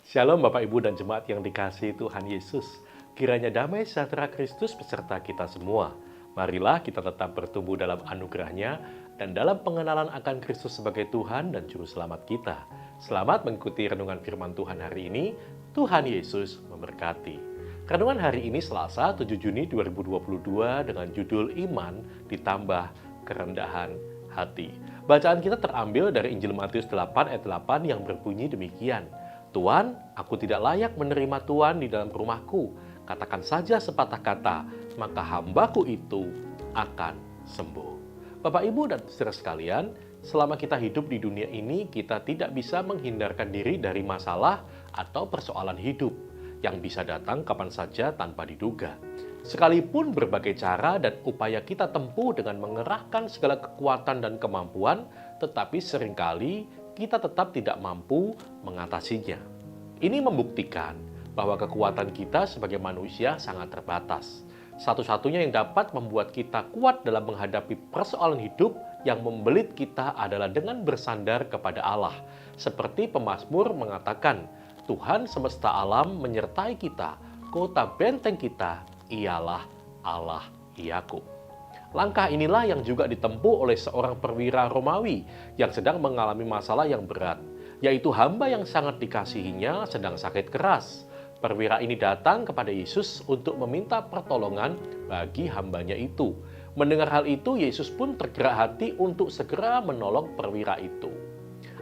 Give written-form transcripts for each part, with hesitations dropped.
Shalom Bapak Ibu dan Jemaat yang dikasihi Tuhan Yesus. Kiranya damai sejahtera Kristus beserta kita semua. Marilah kita tetap bertumbuh dalam anugerah-Nya dan dalam pengenalan akan Kristus sebagai Tuhan dan Juru Selamat kita. Selamat mengikuti renungan firman Tuhan hari ini. Tuhan Yesus memberkati. Renungan hari ini Selasa 7 Juni 2022 dengan judul Iman ditambah kerendahan hati. Bacaan kita terambil dari Injil Matius 8 ayat 8 yang berbunyi demikian. Tuan, aku tidak layak menerima Tuan di dalam rumahku. Katakan saja sepatah kata, maka hambaku itu akan sembuh. Bapak, Ibu, dan saudara sekalian, selama kita hidup di dunia ini, kita tidak bisa menghindarkan diri dari masalah atau persoalan hidup yang bisa datang kapan saja tanpa diduga. Sekalipun berbagai cara dan upaya kita tempuh dengan mengerahkan segala kekuatan dan kemampuan, tetapi seringkali kita tetap tidak mampu mengatasinya. Ini membuktikan bahwa kekuatan kita sebagai manusia sangat terbatas. Satu-satunya yang dapat membuat kita kuat dalam menghadapi persoalan hidup yang membelit kita adalah dengan bersandar kepada Allah. Seperti pemazmur mengatakan, Tuhan semesta alam menyertai kita, kota benteng kita ialah Allah Yakub. Langkah inilah yang juga ditempuh oleh seorang perwira Romawi yang sedang mengalami masalah yang berat, yaitu hamba yang sangat dikasihinya sedang sakit keras. Perwira ini datang kepada Yesus untuk meminta pertolongan bagi hambanya itu. Mendengar hal itu, Yesus pun tergerak hati untuk segera menolong perwira itu.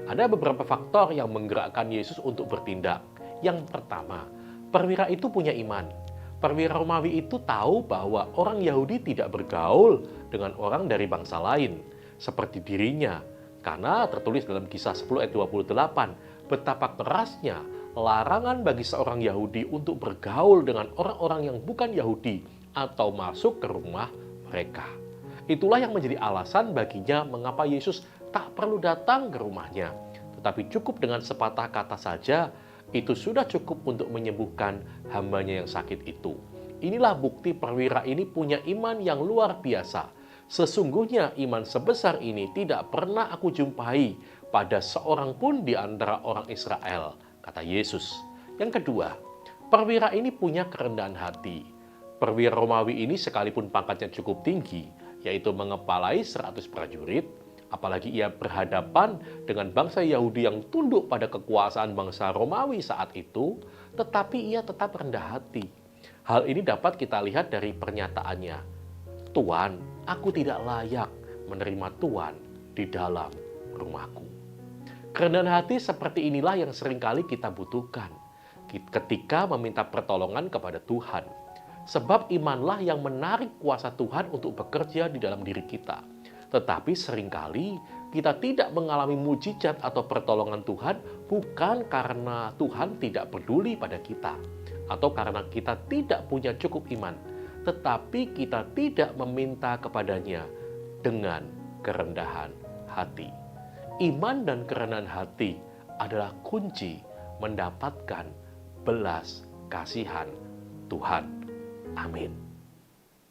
Ada beberapa faktor yang menggerakkan Yesus untuk bertindak. Yang pertama, perwira itu punya iman. Perwira Romawi itu tahu bahwa orang Yahudi tidak bergaul dengan orang dari bangsa lain, seperti dirinya. Karena tertulis dalam Kisah 10 ayat 28, betapa kerasnya larangan bagi seorang Yahudi untuk bergaul dengan orang-orang yang bukan Yahudi atau masuk ke rumah mereka. Itulah yang menjadi alasan baginya mengapa Yesus tak perlu datang ke rumahnya, tetapi cukup dengan sepatah kata saja, itu sudah cukup untuk menyembuhkan hambanya yang sakit itu. Inilah bukti perwira ini punya iman yang luar biasa. Sesungguhnya iman sebesar ini tidak pernah aku jumpai pada seorang pun di antara orang Israel, kata Yesus. Yang kedua, perwira ini punya kerendahan hati. Perwira Romawi ini sekalipun pangkatnya cukup tinggi, yaitu mengepalai 100 prajurit, apalagi ia berhadapan dengan bangsa Yahudi yang tunduk pada kekuasaan bangsa Romawi saat itu, tetapi ia tetap rendah hati. Hal ini dapat kita lihat dari pernyataannya. Tuan, aku tidak layak menerima Tuan di dalam rumahku. Kerendahan hati seperti inilah yang seringkali kita butuhkan ketika meminta pertolongan kepada Tuhan. Sebab imanlah yang menarik kuasa Tuhan untuk bekerja di dalam diri kita. Tetapi seringkali kita tidak mengalami mujizat atau pertolongan Tuhan bukan karena Tuhan tidak peduli pada kita atau karena kita tidak punya cukup iman, tetapi kita tidak meminta kepadanya dengan kerendahan hati. Iman dan kerendahan hati adalah kunci mendapatkan belas kasihan Tuhan. Amin.